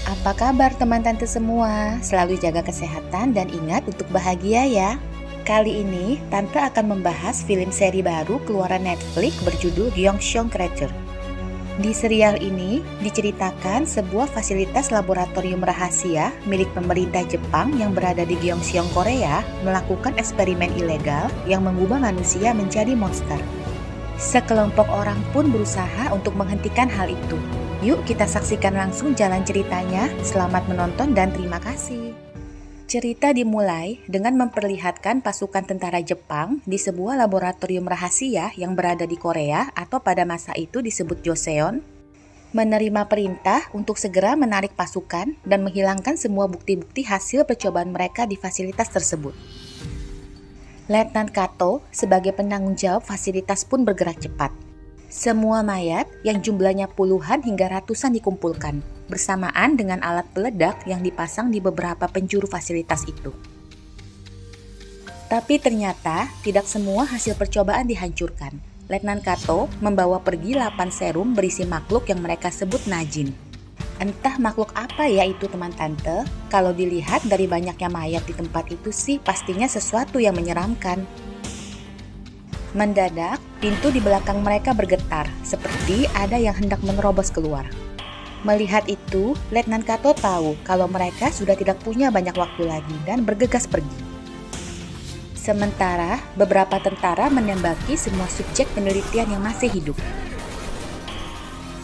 Apa kabar teman tante semua? Selalu jaga kesehatan dan ingat untuk bahagia ya. Kali ini tante akan membahas film seri baru keluaran Netflix berjudul Gyeongseong Creature. Di serial ini diceritakan sebuah fasilitas laboratorium rahasia milik pemerintah Jepang yang berada di Gyeongseong, Korea melakukan eksperimen ilegal yang mengubah manusia menjadi monster. Sekelompok orang pun berusaha untuk menghentikan hal itu. Yuk kita saksikan langsung jalan ceritanya. Selamat menonton dan terima kasih. Cerita dimulai dengan memperlihatkan pasukan tentara Jepang di sebuah laboratorium rahasia yang berada di Korea atau pada masa itu disebut Joseon, menerima perintah untuk segera menarik pasukan dan menghilangkan semua bukti-bukti hasil percobaan mereka di fasilitas tersebut. Letnan Kato sebagai penanggung jawab fasilitas pun bergerak cepat. Semua mayat yang jumlahnya puluhan hingga ratusan dikumpulkan, bersamaan dengan alat peledak yang dipasang di beberapa penjuru fasilitas itu. Tapi ternyata tidak semua hasil percobaan dihancurkan. Letnan Kato membawa pergi 8 serum berisi makhluk yang mereka sebut Najin. Entah makhluk apa ya itu teman tante, kalau dilihat dari banyaknya mayat di tempat itu sih pastinya sesuatu yang menyeramkan. Mendadak, pintu di belakang mereka bergetar, seperti ada yang hendak menerobos keluar. Melihat itu, Letnan Kato tahu kalau mereka sudah tidak punya banyak waktu lagi dan bergegas pergi. Sementara, beberapa tentara menembaki semua subjek penelitian yang masih hidup.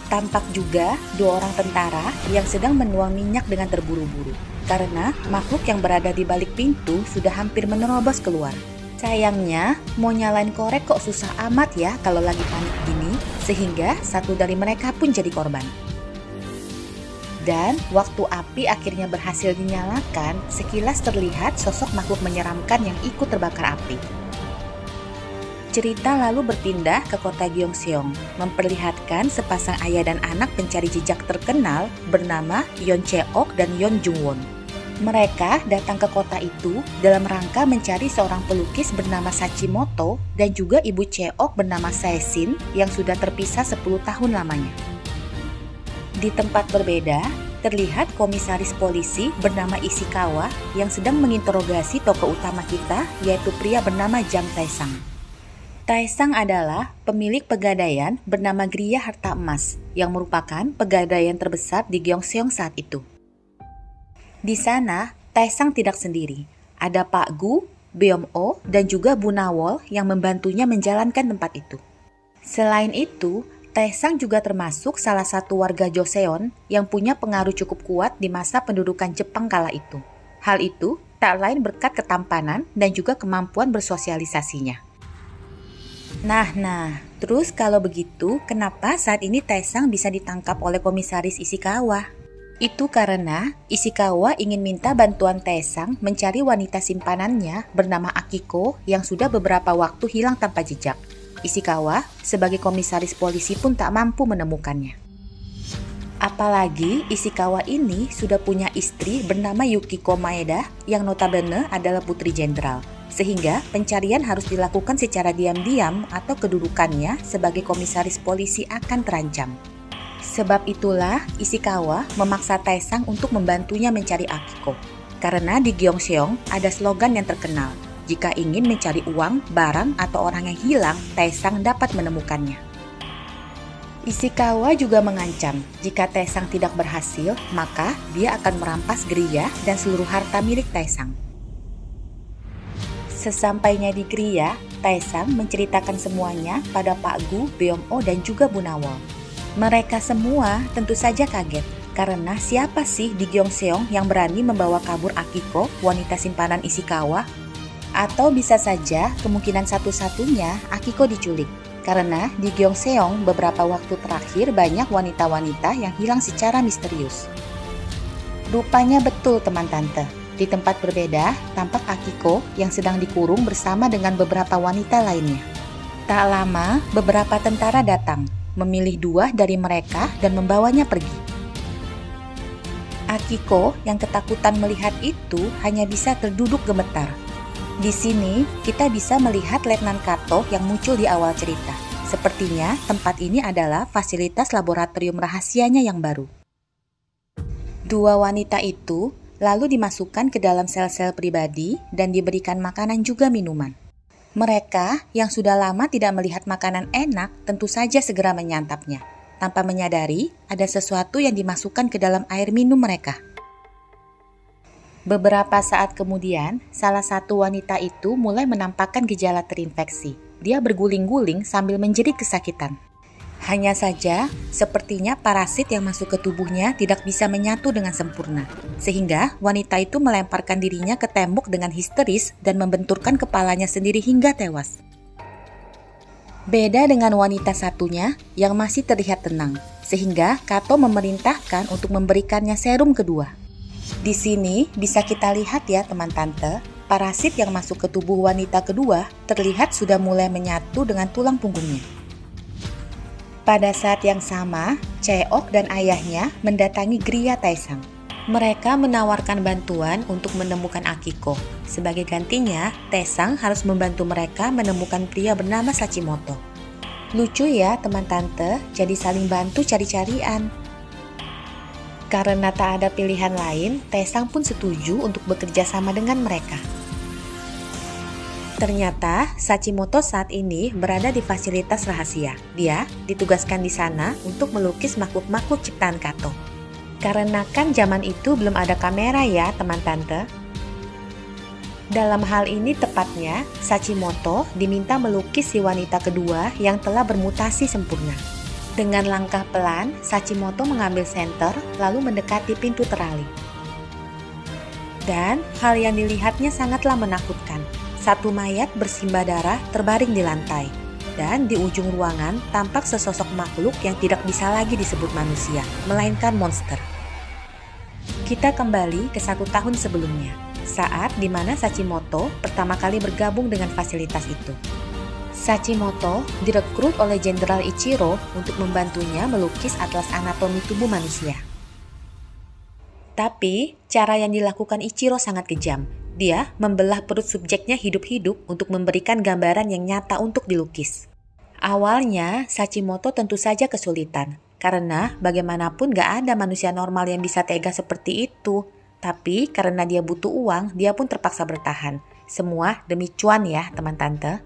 Tampak juga 2 orang tentara yang sedang menuang minyak dengan terburu-buru, karena makhluk yang berada di balik pintu sudah hampir menerobos keluar. Sayangnya, mau nyalain korek kok susah amat ya kalau lagi panik gini, sehingga satu dari mereka pun jadi korban. Dan waktu api akhirnya berhasil dinyalakan, sekilas terlihat sosok makhluk menyeramkan yang ikut terbakar api. Cerita lalu berpindah ke kota Gyeongseong, memperlihatkan sepasang ayah dan anak pencari jejak terkenal bernama Yeon Cheok dan Yeon Jungwon. Mereka datang ke kota itu dalam rangka mencari seorang pelukis bernama Sachimoto dan juga ibu Cheok bernama Saesin yang sudah terpisah 10 tahun lamanya. Di tempat berbeda, terlihat komisaris polisi bernama Ishikawa yang sedang menginterogasi tokoh utama kita, yaitu pria bernama Jang Taesang. Taesang adalah pemilik pegadaian bernama Gria Harta Emas yang merupakan pegadaian terbesar di Gyeongseong saat itu. Di sana, Taesang tidak sendiri. Ada Pak Gu, Beom-o, dan juga Bu Nawol yang membantunya menjalankan tempat itu. Selain itu, Taesang juga termasuk salah satu warga Joseon yang punya pengaruh cukup kuat di masa pendudukan Jepang kala itu. Hal itu tak lain berkat ketampanan dan juga kemampuan bersosialisasinya. Nah, terus kalau begitu, kenapa saat ini Taesang bisa ditangkap oleh komisaris Ishikawa? Itu karena Ishikawa ingin minta bantuan Taesang mencari wanita simpanannya bernama Akiko yang sudah beberapa waktu hilang tanpa jejak. Ishikawa sebagai komisaris polisi pun tak mampu menemukannya. Apalagi Ishikawa ini sudah punya istri bernama Yukiko Maeda yang notabene adalah putri jenderal. Sehingga pencarian harus dilakukan secara diam-diam atau kedudukannya sebagai komisaris polisi akan terancam. Sebab itulah Ishikawa memaksa Taesang untuk membantunya mencari Akiko. Karena di Gyeongseong ada slogan yang terkenal, jika ingin mencari uang, barang, atau orang yang hilang, Taesang dapat menemukannya. Ishikawa juga mengancam, jika Taesang tidak berhasil, maka dia akan merampas Gria dan seluruh harta milik Taesang. Sesampainya di Gria, Taesang menceritakan semuanya pada Pak Gu, Beom-o, dan juga Bu Nawol. Mereka semua tentu saja kaget, karena siapa sih di Gyeongseong yang berani membawa kabur Akiko, wanita simpanan Ishikawa? Atau bisa saja kemungkinan satu-satunya Akiko diculik, karena di Gyeongseong beberapa waktu terakhir banyak wanita-wanita yang hilang secara misterius. Rupanya betul teman tante. Di tempat berbeda, tampak Akiko yang sedang dikurung bersama dengan beberapa wanita lainnya. Tak lama, beberapa tentara datang, memilih 2 dari mereka dan membawanya pergi. Akiko yang ketakutan melihat itu hanya bisa terduduk gemetar. Di sini, kita bisa melihat Letnan Kato yang muncul di awal cerita. Sepertinya tempat ini adalah fasilitas laboratorium rahasianya yang baru. Dua wanita itu lalu dimasukkan ke dalam sel-sel pribadi dan diberikan makanan juga minuman. Mereka yang sudah lama tidak melihat makanan enak tentu saja segera menyantapnya, tanpa menyadari ada sesuatu yang dimasukkan ke dalam air minum mereka. Beberapa saat kemudian, salah satu wanita itu mulai menampakkan gejala terinfeksi. Dia berguling-guling sambil menjerit kesakitan. Hanya saja, sepertinya parasit yang masuk ke tubuhnya tidak bisa menyatu dengan sempurna. Sehingga wanita itu melemparkan dirinya ke tembok dengan histeris dan membenturkan kepalanya sendiri hingga tewas. Beda dengan wanita satunya yang masih terlihat tenang, sehingga Kato memerintahkan untuk memberikannya serum kedua. Di sini bisa kita lihat ya teman tante, parasit yang masuk ke tubuh wanita kedua terlihat sudah mulai menyatu dengan tulang punggungnya. Pada saat yang sama, Cheok dan ayahnya mendatangi Gria Taesang. Mereka menawarkan bantuan untuk menemukan Akiko. Sebagai gantinya, Taesang harus membantu mereka menemukan pria bernama Sachimoto. Lucu ya teman tante, jadi saling bantu cari-carian. Karena tak ada pilihan lain, Taesang pun setuju untuk bekerja sama dengan mereka. Ternyata, Sachimoto saat ini berada di fasilitas rahasia. Dia ditugaskan di sana untuk melukis makhluk-makhluk ciptaan Kato. Karena kan zaman itu belum ada kamera ya, teman tante. Dalam hal ini tepatnya, Sachimoto diminta melukis si wanita kedua yang telah bermutasi sempurna. Dengan langkah pelan, Sachimoto mengambil senter lalu mendekati pintu terali. Dan hal yang dilihatnya sangatlah menakutkan. Satu mayat bersimbah darah terbaring di lantai, dan di ujung ruangan tampak sesosok makhluk yang tidak bisa lagi disebut manusia, melainkan monster. Kita kembali ke 1 tahun sebelumnya, saat dimana Sachimoto pertama kali bergabung dengan fasilitas itu. Sachimoto direkrut oleh Jenderal Ichiro untuk membantunya melukis atlas anatomi tubuh manusia. Tapi, cara yang dilakukan Ichiro sangat kejam. Dia membelah perut subjeknya hidup-hidup untuk memberikan gambaran yang nyata untuk dilukis. Awalnya, Sachimoto tentu saja kesulitan, karena bagaimanapun gak ada manusia normal yang bisa tega seperti itu. Tapi karena dia butuh uang, dia pun terpaksa bertahan. Semua demi cuan ya, teman tante.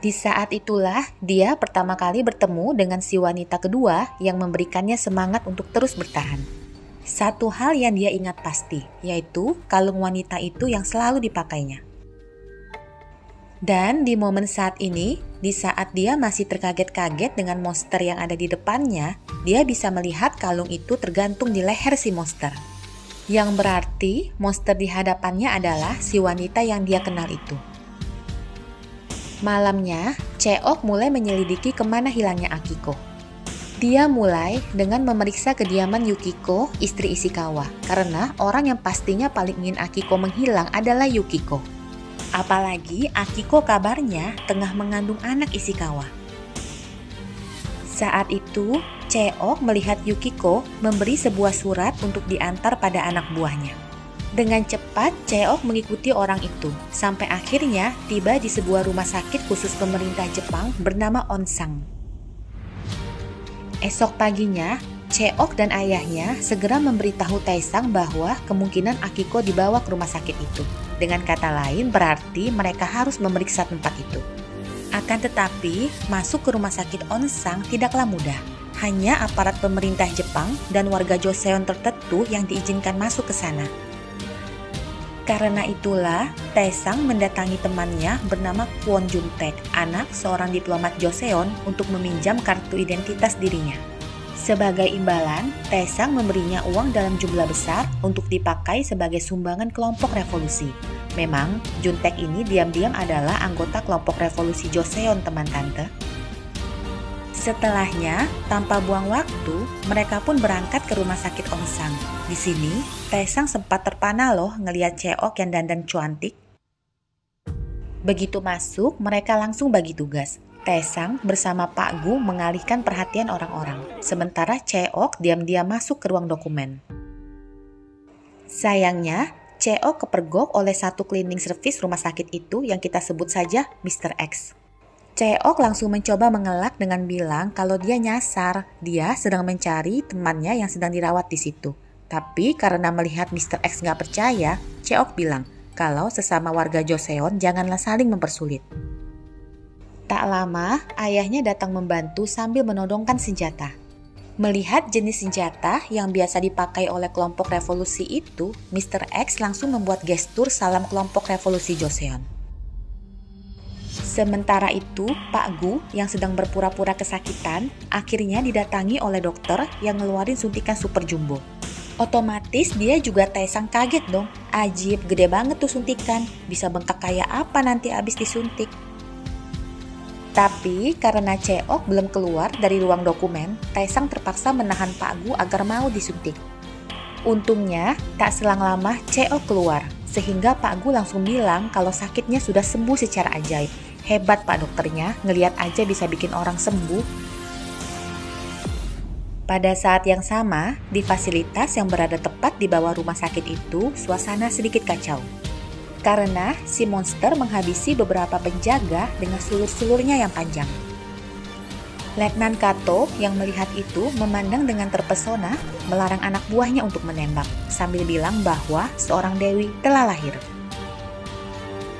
Di saat itulah, dia pertama kali bertemu dengan si wanita kedua yang memberikannya semangat untuk terus bertahan. Satu hal yang dia ingat pasti, yaitu kalung wanita itu yang selalu dipakainya. Dan di momen saat ini, di saat dia masih terkaget-kaget dengan monster yang ada di depannya, dia bisa melihat kalung itu tergantung di leher si monster. Yang berarti monster di hadapannya adalah si wanita yang dia kenal itu. Malamnya, Cheok mulai menyelidiki kemana hilangnya Akiko. Dia mulai dengan memeriksa kediaman Yukiko, istri Ishikawa, karena orang yang pastinya paling ingin Akiko menghilang adalah Yukiko. Apalagi Akiko kabarnya tengah mengandung anak Ishikawa. Saat itu, Cheok melihat Yukiko memberi sebuah surat untuk diantar pada anak buahnya. Dengan cepat, Cheok mengikuti orang itu, sampai akhirnya tiba di sebuah rumah sakit khusus pemerintah Jepang bernama Onsang. Esok paginya, Cheok dan ayahnya segera memberitahu Taesang bahwa kemungkinan Akiko dibawa ke rumah sakit itu. Dengan kata lain, berarti mereka harus memeriksa tempat itu. Akan tetapi, masuk ke rumah sakit Onsang tidaklah mudah. Hanya aparat pemerintah Jepang dan warga Joseon tertentu yang diizinkan masuk ke sana. Karena itulah, Taesang mendatangi temannya bernama Kwon Juntaek, anak seorang diplomat Joseon, untuk meminjam kartu identitas dirinya. Sebagai imbalan, Taesang memberinya uang dalam jumlah besar untuk dipakai sebagai sumbangan kelompok revolusi. Memang, Juntaek ini diam-diam adalah anggota kelompok revolusi Joseon, teman tante. Setelahnya, tanpa buang waktu, mereka pun berangkat ke rumah sakit Onsang. Di sini, Taesang sempat terpana loh ngeliat Cheok yang dandan cantik. Begitu masuk, mereka langsung bagi tugas. Taesang bersama Pak Gu mengalihkan perhatian orang-orang, sementara Cheok diam-diam masuk ke ruang dokumen. Sayangnya, Cheok kepergok oleh satu cleaning service rumah sakit itu yang kita sebut saja Mr. X. Cheok langsung mencoba mengelak dengan bilang kalau dia nyasar. Dia sedang mencari temannya yang sedang dirawat di situ. Tapi karena melihat Mr. X nggak percaya, Cheok bilang kalau sesama warga Joseon janganlah saling mempersulit. Tak lama, ayahnya datang membantu sambil menodongkan senjata. Melihat jenis senjata yang biasa dipakai oleh kelompok revolusi itu, Mr. X langsung membuat gestur salam kelompok revolusi Joseon. Sementara itu, Pak Gu yang sedang berpura-pura kesakitan akhirnya didatangi oleh dokter yang ngeluarin suntikan super jumbo. Otomatis dia juga Taesang kaget dong. Ajib, gede banget tuh suntikan. Bisa bengkak kayak apa nanti abis disuntik. Tapi karena Cheok belum keluar dari ruang dokumen, Taesang terpaksa menahan Pak Gu agar mau disuntik. Untungnya, tak selang lama Cheok keluar, sehingga Pak Gu langsung bilang kalau sakitnya sudah sembuh secara ajaib. Hebat Pak dokternya, ngeliat aja bisa bikin orang sembuh. Pada saat yang sama, di fasilitas yang berada tepat di bawah rumah sakit itu, suasana sedikit kacau. Karena si monster menghabisi beberapa penjaga dengan sulur-sulurnya yang panjang. Letnan Kato yang melihat itu memandang dengan terpesona, melarang anak buahnya untuk menembak, sambil bilang bahwa seorang dewi telah lahir.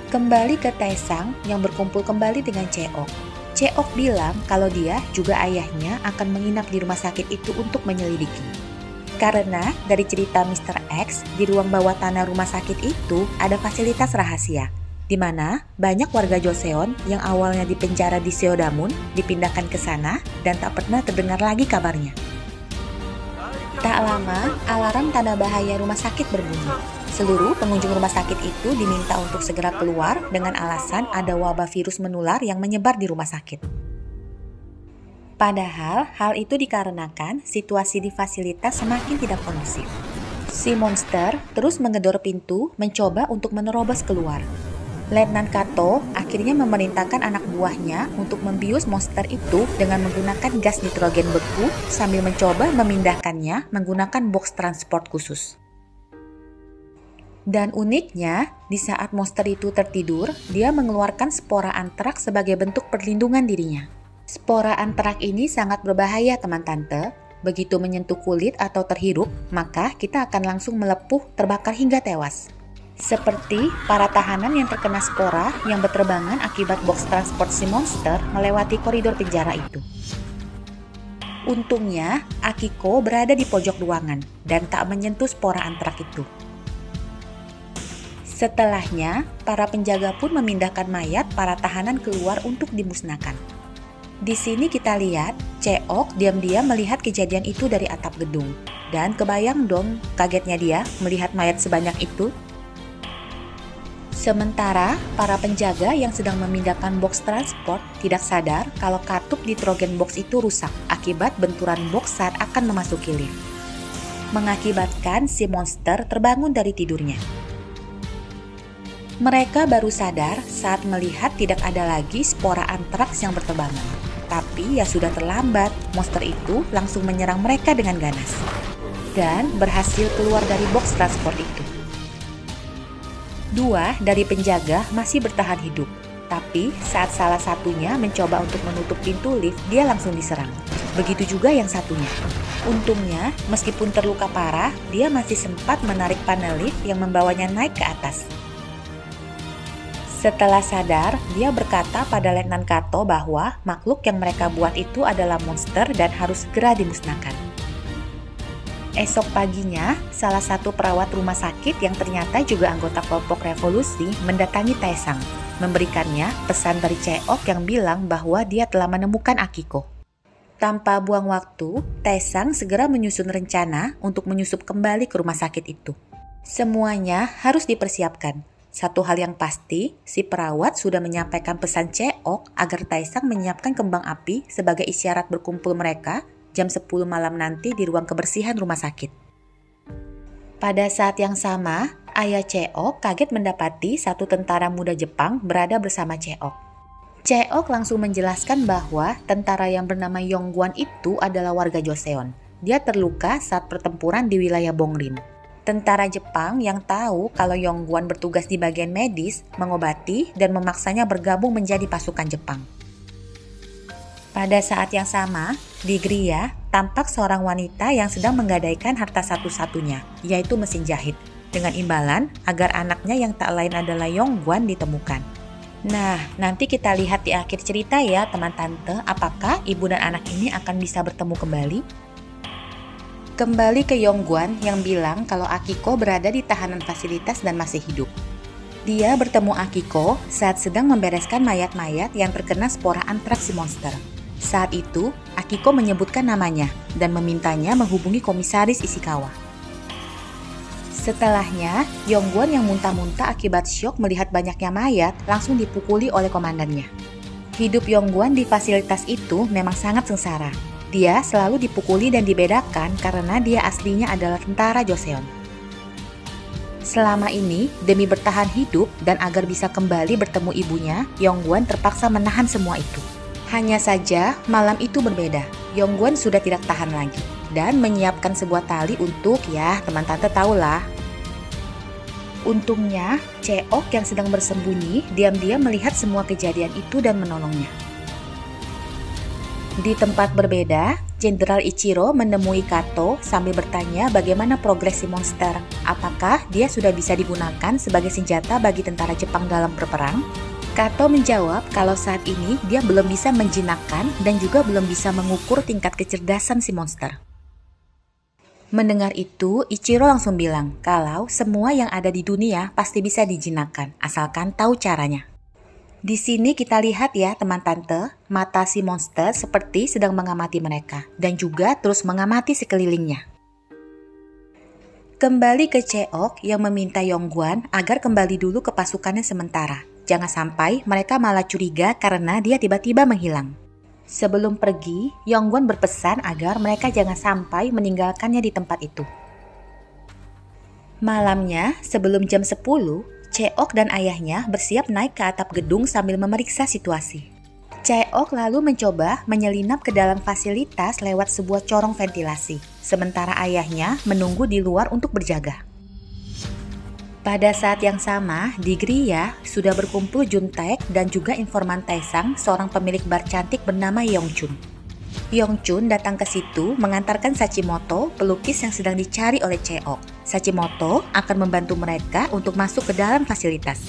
Kembali ke Taesang yang berkumpul kembali dengan Cheok. Cheok bilang kalau dia juga ayahnya akan menginap di rumah sakit itu untuk menyelidiki. Karena dari cerita Mr. X, di ruang bawah tanah rumah sakit itu ada fasilitas rahasia, di mana banyak warga Joseon yang awalnya dipenjara di Seodamun dipindahkan ke sana dan tak pernah terdengar lagi kabarnya. Tak lama, alarm tanda bahaya rumah sakit berbunyi. Seluruh pengunjung rumah sakit itu diminta untuk segera keluar dengan alasan ada wabah virus menular yang menyebar di rumah sakit. Padahal hal itu dikarenakan situasi di fasilitas semakin tidak kondusif. Si monster terus menggedor pintu mencoba untuk menerobos keluar. Letnan Kato akhirnya memerintahkan anak buahnya untuk membius monster itu dengan menggunakan gas nitrogen beku sambil mencoba memindahkannya menggunakan box transport khusus. Dan uniknya, di saat monster itu tertidur, dia mengeluarkan spora antrak sebagai bentuk perlindungan dirinya. Spora antrak ini sangat berbahaya teman tante. Begitu menyentuh kulit atau terhirup, maka kita akan langsung melepuh, terbakar hingga tewas. Seperti para tahanan yang terkena spora yang berterbangan akibat box transport si monster melewati koridor penjara itu. Untungnya, Akiko berada di pojok ruangan dan tak menyentuh spora antrak itu. Setelahnya, para penjaga pun memindahkan mayat para tahanan keluar untuk dimusnahkan. Di sini kita lihat, Cheok diam-diam melihat kejadian itu dari atap gedung. Dan kebayang dong kagetnya dia melihat mayat sebanyak itu. Sementara, para penjaga yang sedang memindahkan box transport tidak sadar kalau katup nitrogen box itu rusak akibat benturan box saat akan memasuki lift. Mengakibatkan si monster terbangun dari tidurnya. Mereka baru sadar saat melihat tidak ada lagi spora antraks yang berterbangan. Tapi ya sudah terlambat, monster itu langsung menyerang mereka dengan ganas. Dan berhasil keluar dari box transport itu. Dua dari penjaga masih bertahan hidup. Tapi saat salah satunya mencoba untuk menutup pintu lift, dia langsung diserang. Begitu juga yang satunya. Untungnya, meskipun terluka parah, dia masih sempat menarik panel lift yang membawanya naik ke atas. Setelah sadar, dia berkata pada Letnan Kato bahwa makhluk yang mereka buat itu adalah monster dan harus segera dimusnahkan. Esok paginya, salah satu perawat rumah sakit yang ternyata juga anggota kelompok revolusi mendatangi Taesang, memberikannya pesan dari Cheok yang bilang bahwa dia telah menemukan Akiko. Tanpa buang waktu, Taesang segera menyusun rencana untuk menyusup kembali ke rumah sakit itu. Semuanya harus dipersiapkan. Satu hal yang pasti, si perawat sudah menyampaikan pesan Cheok agar Taesang menyiapkan kembang api sebagai isyarat berkumpul mereka jam 10 malam nanti di ruang kebersihan rumah sakit. Pada saat yang sama, ayah Cheok kaget mendapati satu tentara muda Jepang berada bersama Cheok. Cheok langsung menjelaskan bahwa tentara yang bernama Yongguan itu adalah warga Joseon. Dia terluka saat pertempuran di wilayah Bongrin. Tentara Jepang yang tahu kalau Yongguan bertugas di bagian medis, mengobati dan memaksanya bergabung menjadi pasukan Jepang. Pada saat yang sama, di Gria, tampak seorang wanita yang sedang menggadaikan harta satu-satunya, yaitu mesin jahit, dengan imbalan agar anaknya yang tak lain adalah Yongguan ditemukan. Nah, nanti kita lihat di akhir cerita ya teman tante, apakah ibu dan anak ini akan bisa bertemu kembali? Kembali ke Yongguan yang bilang kalau Akiko berada di tahanan fasilitas dan masih hidup. Dia bertemu Akiko saat sedang membereskan mayat-mayat yang terkena spora antraks si monster. Saat itu, Akiko menyebutkan namanya dan memintanya menghubungi komisaris Ishikawa. Setelahnya, Yongguan yang muntah-muntah akibat syok melihat banyaknya mayat langsung dipukuli oleh komandannya. Hidup Yongguan di fasilitas itu memang sangat sengsara. Dia selalu dipukuli dan dibedakan karena dia aslinya adalah tentara Joseon. Selama ini, demi bertahan hidup dan agar bisa kembali bertemu ibunya, Yongguan terpaksa menahan semua itu. Hanya saja, malam itu berbeda. Yongguan sudah tidak tahan lagi dan menyiapkan sebuah tali untuk, ya teman tante tahulah. Untungnya, Cheok yang sedang bersembunyi diam-diam melihat semua kejadian itu dan menolongnya. Di tempat berbeda, Jenderal Ichiro menemui Kato sambil bertanya bagaimana progres si monster. Apakah dia sudah bisa digunakan sebagai senjata bagi tentara Jepang dalam berperang? Kato menjawab kalau saat ini dia belum bisa menjinakkan dan juga belum bisa mengukur tingkat kecerdasan si monster. Mendengar itu, Ichiro langsung bilang kalau semua yang ada di dunia pasti bisa dijinakkan, asalkan tahu caranya. Di sini kita lihat ya teman tante, mata si monster seperti sedang mengamati mereka dan juga terus mengamati sekelilingnya. Kembali ke Cheok yang meminta Yongguan agar kembali dulu ke pasukannya sementara. Jangan sampai mereka malah curiga karena dia tiba-tiba menghilang. Sebelum pergi, Yongguan berpesan agar mereka jangan sampai meninggalkannya di tempat itu. Malamnya, sebelum jam 10, Cheok dan ayahnya bersiap naik ke atap gedung sambil memeriksa situasi. Cheok lalu mencoba menyelinap ke dalam fasilitas lewat sebuah corong ventilasi, sementara ayahnya menunggu di luar untuk berjaga. Pada saat yang sama, di Gria sudah berkumpul Juntaek dan juga informan Taesang, seorang pemilik bar cantik bernama Yongchun. Yongchun datang ke situ mengantarkan Sachimoto, pelukis yang sedang dicari oleh Cheok. Sachimoto akan membantu mereka untuk masuk ke dalam fasilitas.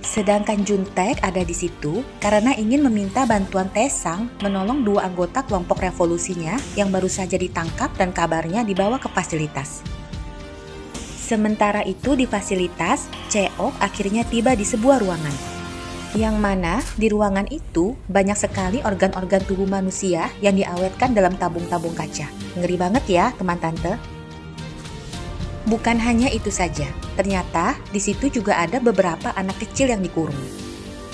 Sedangkan Juntaek ada di situ karena ingin meminta bantuan Taesang menolong 2 anggota kelompok revolusinya yang baru saja ditangkap dan kabarnya dibawa ke fasilitas. Sementara itu di fasilitas, Cheok akhirnya tiba di sebuah ruangan. Yang mana di ruangan itu banyak sekali organ-organ tubuh manusia yang diawetkan dalam tabung-tabung kaca. Ngeri banget ya teman tante. Bukan hanya itu saja, ternyata di situ juga ada beberapa anak kecil yang dikurung.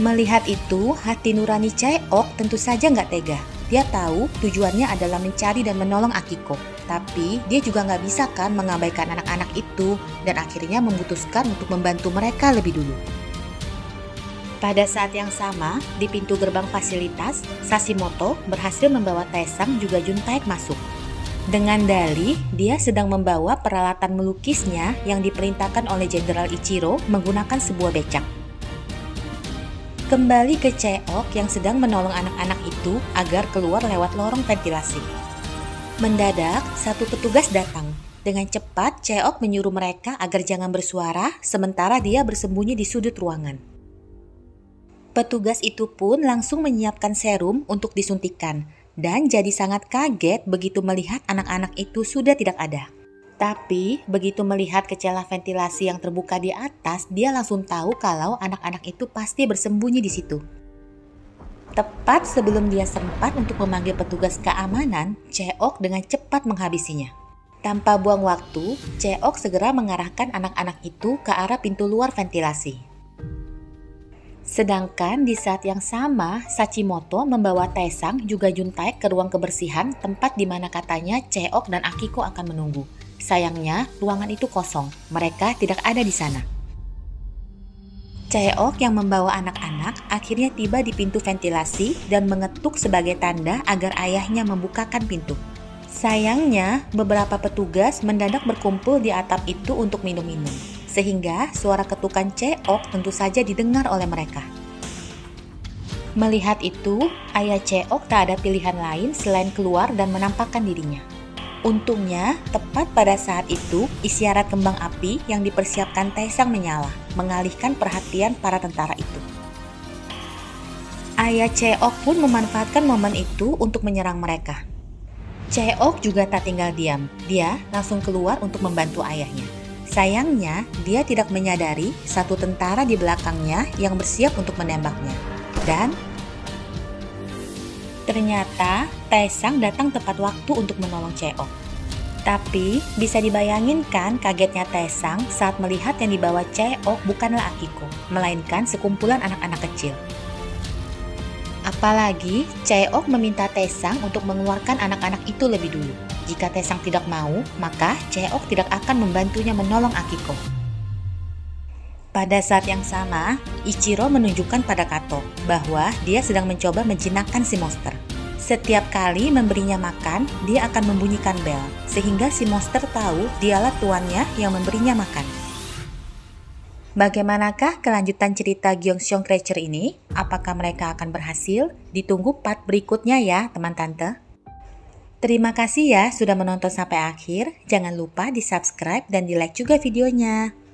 Melihat itu, hati nurani Cheok tentu saja nggak tega. Dia tahu tujuannya adalah mencari dan menolong Akiko. Tapi dia juga nggak bisa kan mengabaikan anak-anak itu dan akhirnya memutuskan untuk membantu mereka lebih dulu. Pada saat yang sama, di pintu gerbang fasilitas, Sashimoto berhasil membawa Taesang juga Juntaek masuk. Dengan dalih, dia sedang membawa peralatan melukisnya yang diperintahkan oleh Jenderal Ichiro menggunakan sebuah becak. Kembali ke Cheok yang sedang menolong anak-anak itu agar keluar lewat lorong ventilasi. Mendadak, satu petugas datang. Dengan cepat, Cheok menyuruh mereka agar jangan bersuara, sementara dia bersembunyi di sudut ruangan. Petugas itu pun langsung menyiapkan serum untuk disuntikan, dan jadi sangat kaget begitu melihat anak-anak itu sudah tidak ada. Tapi, begitu melihat ke celah ventilasi yang terbuka di atas, dia langsung tahu kalau anak-anak itu pasti bersembunyi di situ. Tepat sebelum dia sempat untuk memanggil petugas keamanan, Cheok dengan cepat menghabisinya. Tanpa buang waktu, Cheok segera mengarahkan anak-anak itu ke arah pintu luar ventilasi. Sedangkan di saat yang sama, Sachimoto membawa Taesang juga Juntaek ke ruang kebersihan, tempat di mana katanya Cheok dan Akiko akan menunggu. Sayangnya, ruangan itu kosong. Mereka tidak ada di sana. Cheok yang membawa anak-anak akhirnya tiba di pintu ventilasi dan mengetuk sebagai tanda agar ayahnya membukakan pintu. Sayangnya, beberapa petugas mendadak berkumpul di atap itu untuk minum-minum, sehingga suara ketukan Cheok tentu saja didengar oleh mereka. Melihat itu, ayah Cheok tak ada pilihan lain selain keluar dan menampakkan dirinya. Untungnya, tepat pada saat itu, isyarat kembang api yang dipersiapkan Taesang menyala, mengalihkan perhatian para tentara itu. Ayah Cheok pun memanfaatkan momen itu untuk menyerang mereka. Cheok juga tak tinggal diam, dia langsung keluar untuk membantu ayahnya. Sayangnya, dia tidak menyadari satu tentara di belakangnya yang bersiap untuk menembaknya. Dan ternyata Taesang datang tepat waktu untuk menolong Cheok. Tapi bisa dibayangin kan kagetnya Taesang saat melihat yang dibawa Cheok bukanlah Akiko, melainkan sekumpulan anak-anak kecil. Apalagi Cheok meminta Taesang untuk mengeluarkan anak-anak itu lebih dulu. Jika Taesang tidak mau, maka Cheok tidak akan membantunya menolong Akiko. Pada saat yang sama, Ichiro menunjukkan pada Kato bahwa dia sedang mencoba menjinakkan si monster. Setiap kali memberinya makan, dia akan membunyikan bel, sehingga si monster tahu dialah tuannya yang memberinya makan. Bagaimanakah kelanjutan cerita Gyeongseong Creature ini? Apakah mereka akan berhasil? Ditunggu part berikutnya ya, teman tante. Terima kasih ya sudah menonton sampai akhir. Jangan lupa di subscribe dan di like juga videonya.